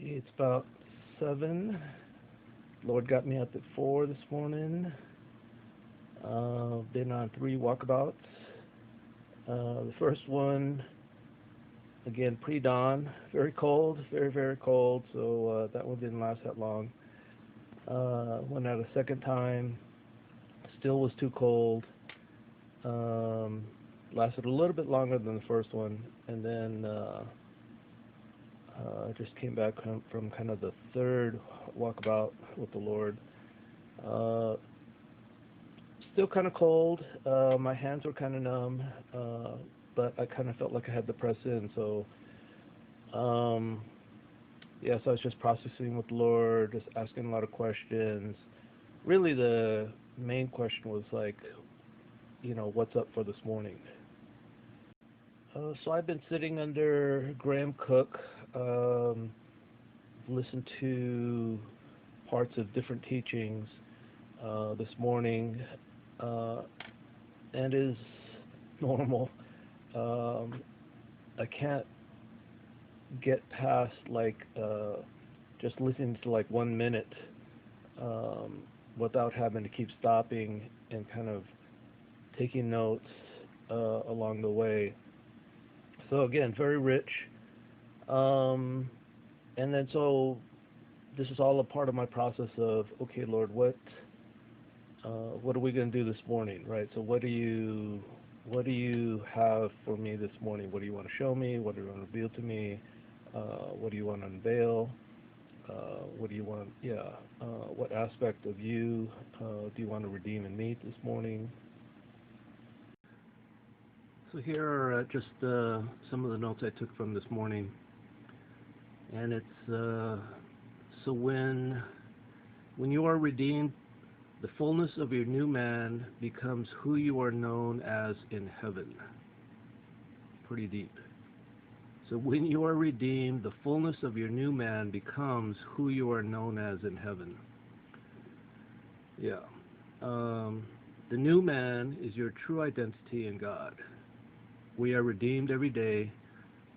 It's about 7. Lord got me up at 4 this morning. Been on 3 walkabouts. The first one, again, pre-dawn. Very cold, very, very cold, so that one didn't last that long. Went out a second time. Still was too cold. Lasted a little bit longer than the first one, and then just came back from kind of the third walkabout with the Lord. Uh, Still kind of cold. My hands were kind of numb, but I kind of felt like I had to press in. So, yeah, so I was just processing with the Lord, just asking a lot of questions. Really, the main question was like, what's up for this morning? So I've been sitting under Graham Cook, listened to parts of different teachings this morning, uh, and is normal. Um, I can't get past like just listening to like 1 minute um, without having to keep stopping and kind of taking notes along the way. So again, very rich. Um, and then so this is all a part of my process of, okay, Lord, what are we going to do this morning, right? So what do you have for me this morning? What do you want to show me? What do you want to reveal to me? What do you want to unveil? What do you want? Yeah. What aspect of you do you want to redeem and meet this morning? So here are just some of the notes I took from this morning, and it's so when you are redeemed, the fullness of your new man becomes who you are known as in heaven. Pretty deep. So when you are redeemed, the fullness of your new man becomes who you are known as in heaven. Yeah. The new man is your true identity in God. We are redeemed every day.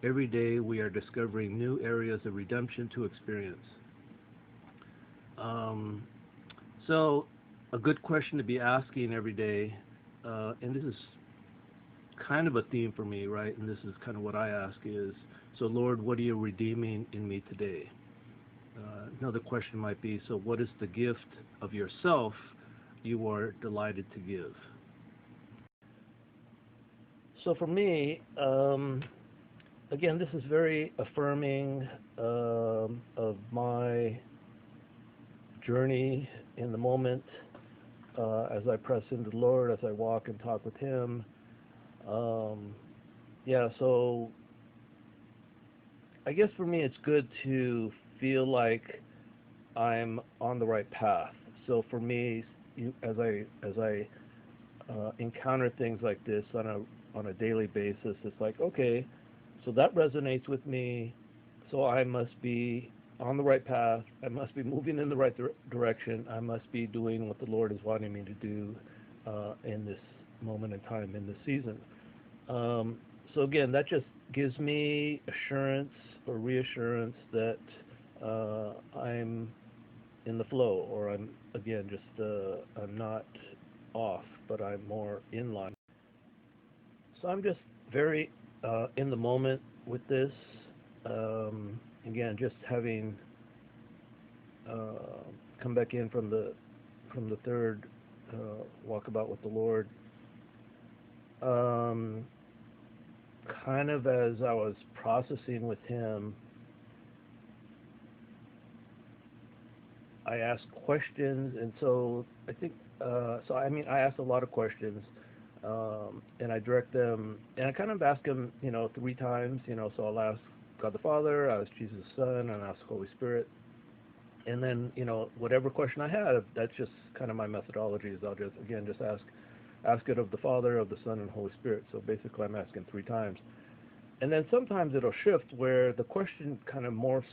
Every day we are discovering new areas of redemption to experience. Um, so a good question to be asking every day, and this is kind of a theme for me, right? And this is kind of what I ask is, so Lord, what are you redeeming in me today? Another question might be, so what is the gift of yourself you are delighted to give? So for me, again, this is very affirming of my journey in the moment as I press into the Lord, as I walk and talk with Him. Um, yeah, so I guess for me, it's good to feel like I'm on the right path. So for me, as I encounter things like this on a daily basis, it's like, okay, so that resonates with me. So I must be on the right path. I must be moving in the right direction. I must be doing what the Lord is wanting me to do in this moment in time, in this season. Um, so again, that just gives me assurance or reassurance that I'm in the flow, or I'm again just I'm not off, but I'm more in line. So I'm just very in the moment with this. Again, just having come back in from the third walkabout with the Lord. Um, Kind of as I was processing with Him, I asked questions, and so I think so. I mean, I asked a lot of questions, and I direct them, and I kind of ask Him, 3 times. So I'll ask God the Father, I ask Jesus the Son, and I ask Holy Spirit, and then whatever question I have, that's just kind of my methodology. Is I'll just ask it of the Father, of the Son, and Holy Spirit. So basically, I'm asking 3 times, and then sometimes it'll shift where the question kind of morphs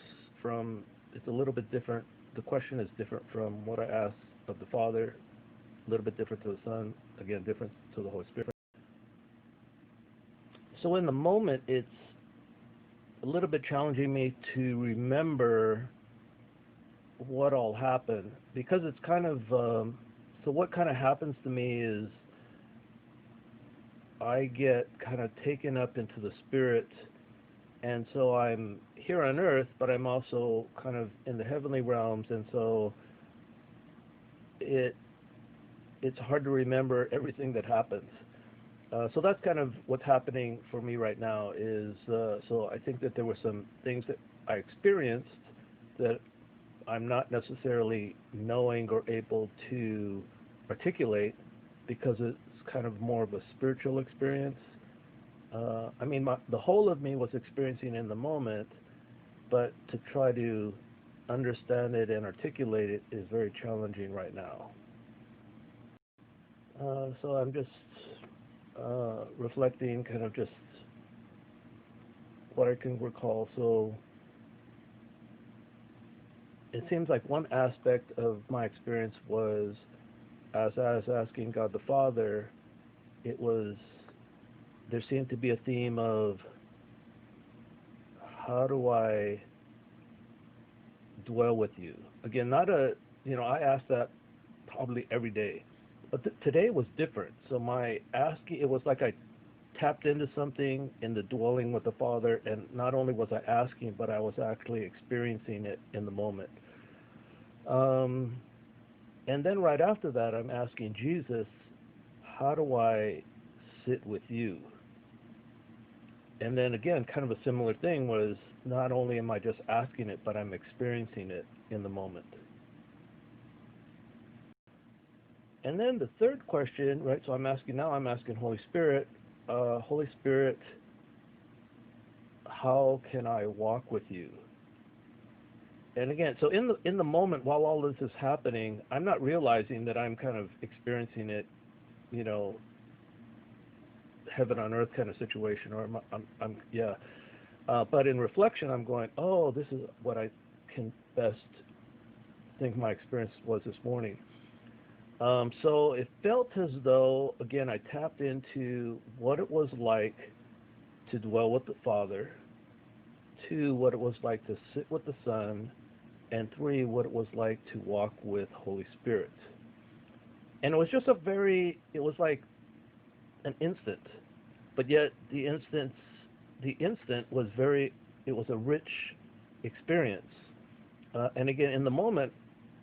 from. It's a little bit different. The question is different from what I asked of the Father, a little bit different to the Son, again different to the Holy Spirit. So in the moment, it's a little bit challenging me to remember what all happened, because it's kind of so what kind of happens to me is I get kind of taken up into the spirit, and so I'm here on earth, but I'm also kind of in the heavenly realms, and so it it's hard to remember everything that happens. So that's kind of what's happening for me right now. Is so I think that there were some things that I experienced that I'm not necessarily knowing or able to articulate, because it's kind of more of a spiritual experience. I mean, the whole of me was experiencing in the moment, but to try to understand it and articulate it is very challenging right now. So I'm just reflecting kind of just what I can recall. So it seems like one aspect of my experience was, as I was asking God the Father, it was, there seemed to be a theme of, how do I dwell with you? Again, not a, I ask that probably every day, but today was different. So my asking, it was like I tapped into something in the dwelling with the Father, and not only was I asking, but I was actually experiencing it in the moment. Um, and then right after that, I'm asking Jesus, how do I sit with you? And then again, kind of a similar thing was, not only am I just asking it, but I'm experiencing it in the moment. And then the third question, right? So I'm asking Holy Spirit, Holy Spirit, how can I walk with you? And again, so in the moment while all this is happening, I'm not realizing that I'm kind of experiencing it, you know, heaven on earth kind of situation, or I'm yeah. But in reflection, I'm going, oh, this is what I can best think my experience was this morning. So it felt as though, again, I tapped into what it was like to dwell with the Father, two, what it was like to sit with the Son, and three, what it was like to walk with Holy Spirit. And it was just it was like an instant, but yet the instant was it was a rich experience. And again, in the moment,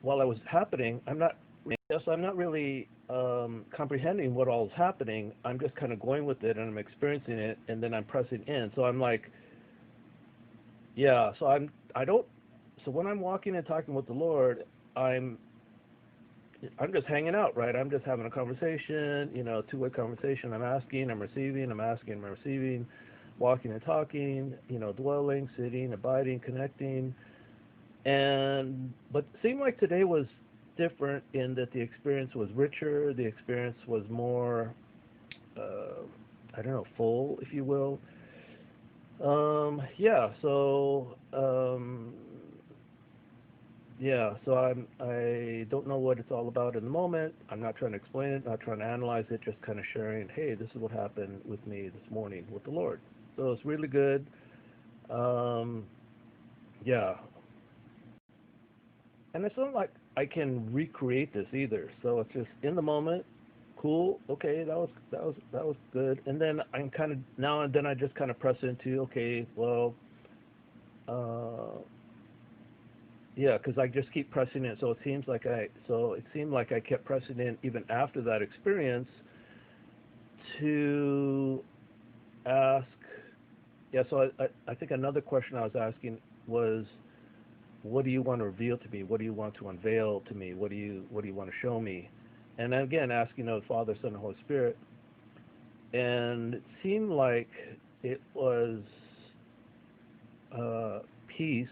while I was happening, I'm not really comprehending what all is happening. I'm just kind of going with it, and I'm experiencing it, and then I'm pressing in. So I'm like, yeah. I don't. So when I'm walking and talking with the Lord, I'm just hanging out, right? I'm just having a conversation, two-way conversation. I'm asking, I'm receiving, I'm asking, I'm receiving, walking and talking, dwelling, sitting, abiding, connecting. But it seemed like today was different in that the experience was richer, the experience was more, I don't know, full, if you will. Yeah, so, yeah, so I don't know what it's all about in the moment. I'm not trying to explain it, not trying to analyze it, just kind of sharing, hey, this is what happened with me this morning with the Lord. So it's really good. Um, yeah, and it's not like I can recreate this either. So it's just in the moment, cool, okay, that was good. And then I'm kind of now and then I just kind of press into, okay, well, uh, yeah, because I just keep pressing it. So it seemed like I kept pressing in even after that experience to ask. Yeah, so I think another question I was asking was, what do you want to reveal to me? What do you want to unveil to me? What do you want to show me? And then again, asking of Father, Son, and Holy Spirit. And it seemed like it was peace,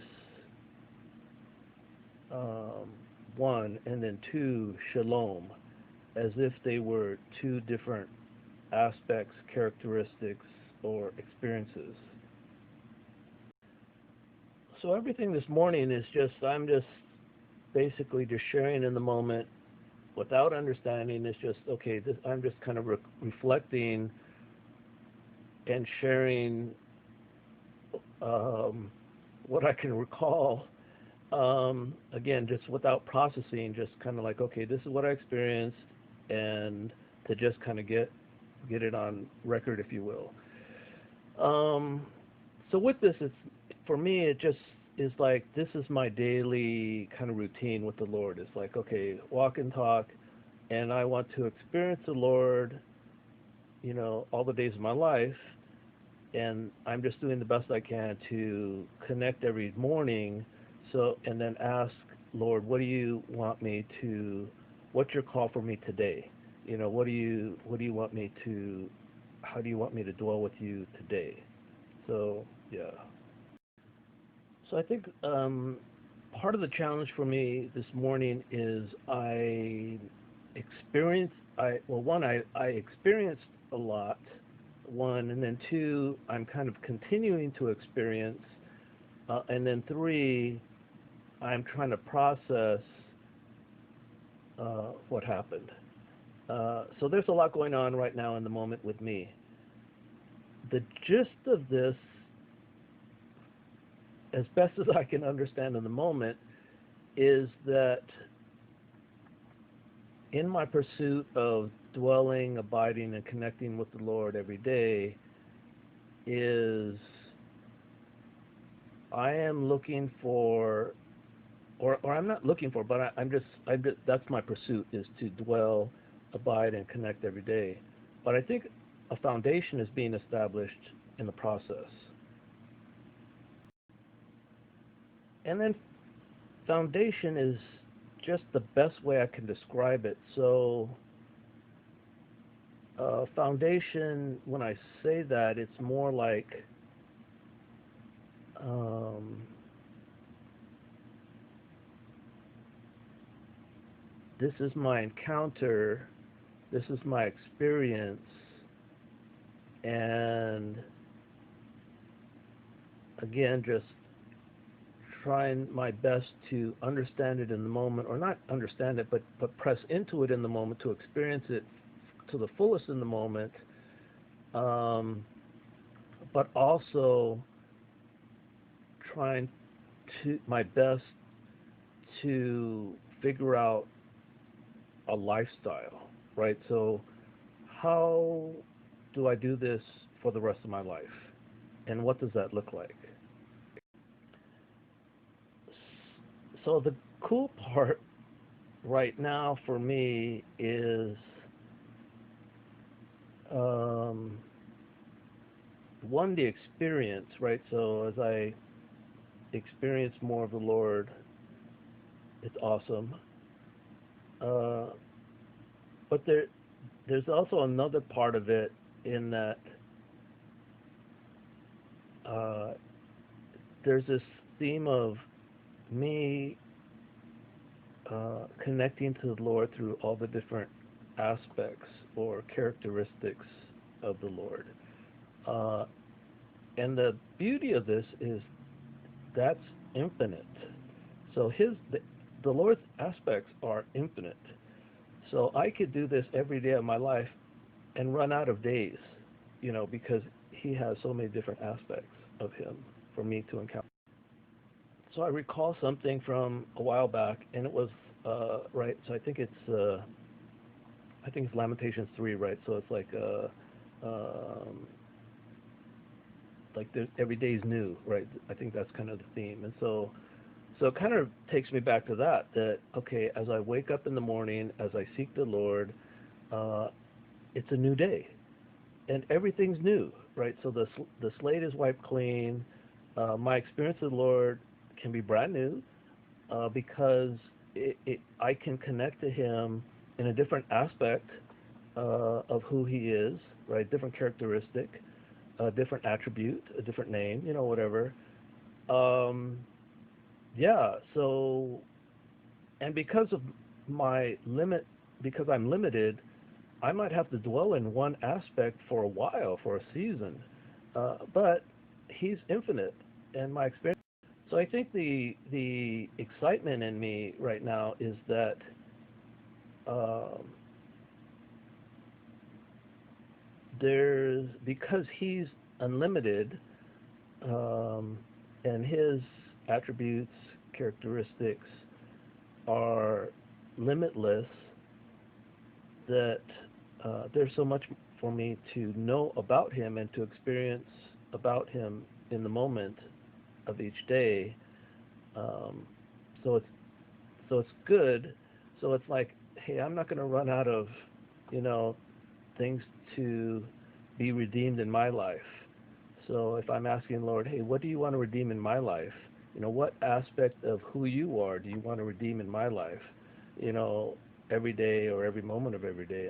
um, one, and then two, shalom, as if they were two different aspects, characteristics, or experiences. So everything this morning is I'm just basically just sharing in the moment without understanding. It's just, okay, I'm just kind of reflecting and sharing um, what I can recall, again, just without processing, just kind of like, okay, this is what I experienced, and to just kind of get it on record, if you will. Um, so with this, it's for me, it just is like this is my daily kind of routine with the Lord. It's like, okay, walk and talk, and I want to experience the Lord, all the days of my life, and I'm just doing the best I can to connect every morning. So, and then ask, Lord, what's your call for me today? What do you want me to, how do you want me to dwell with you today? So, yeah. So I think part of the challenge for me this morning is I experienced a lot, one, and then two, I'm kind of continuing to experience, and then three, I'm trying to process what happened. So there's a lot going on right now in the moment with me. The gist of this, as best as I can understand in the moment, is that in my pursuit of dwelling, abiding, and connecting with the Lord every day, is I am looking for, or I'm not looking for, but I'm just, that's my pursuit, is to dwell, abide, and connect every day. But I think a foundation is being established in the process. And then foundation is just the best way I can describe it. So, foundation, when I say that, it's more like um, this is my encounter, this is my experience, and again, just trying my best to understand it in the moment, or not understand it, but press into it in the moment to experience it to the fullest in the moment, um, but also trying to my best to figure out a lifestyle, right? So how do I do this for the rest of my life? And what does that look like? So the cool part right now for me is um, one, the experience, right? So as I experience more of the Lord, it's awesome. Uh, but there's also another part of it in that uh, there's this theme of me connecting to the Lord through all the different aspects or characteristics of the Lord. Uh, and the beauty of this is that's infinite. So the Lord's aspects are infinite. So I could do this every day of my life and run out of days, because He has so many different aspects of Him for me to encounter. So I recall something from a while back, and it was right. So I think it's Lamentations 3, right? So it's like there's, every day is new, right? I think that's kind of the theme, and so it kind of takes me back to that okay, as I wake up in the morning, as I seek the Lord, uh, it's a new day, and everything's new, right? So the slate is wiped clean. My experience with the Lord can be brand new, because I can connect to Him in a different aspect of who He is, right? Different characteristic, a different attribute, a different name, whatever. Um, yeah. So, and because of my limit, because I'm limited, I might have to dwell in one aspect for a while, for a season. But He's infinite, and my experience. So I think the excitement in me right now is that um, there's, because He's unlimited, um, and His attributes, characteristics are limitless. That there's so much for me to know about Him and to experience about Him in the moment of each day. Um, so it's good. So it's like, hey, I'm not going to run out of, you know, things to be redeemed in my life. So if I'm asking Lord, hey, what do you want to redeem in my life? What aspect of who you are do you want to redeem in my life? You know, every day or every moment of every day.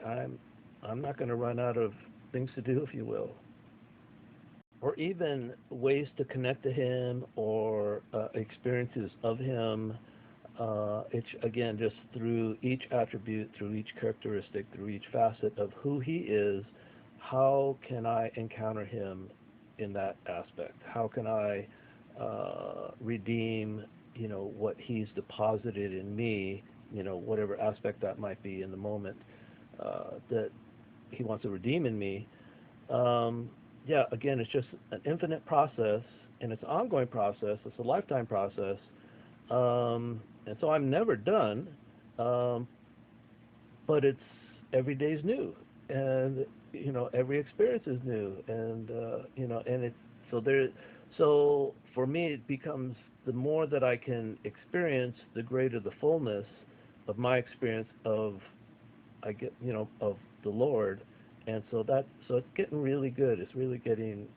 I'm not going to run out of things to do, if you will, or even ways to connect to Him or experiences of Him. It's again just through each attribute, through each characteristic, through each facet of who He is. How can I encounter Him in that aspect? How can I redeem, what He's deposited in me, whatever aspect that might be in the moment that He wants to redeem in me. Um, yeah, again, it's just an infinite process, and it's an ongoing process. It's a lifetime process, and so I'm never done. Um, but it's every day's new, and every experience is new, and and it so there. So for me, it becomes the more that I can experience, the greater the fullness of my experience of I get of the Lord, and so it's getting really good. It's really getting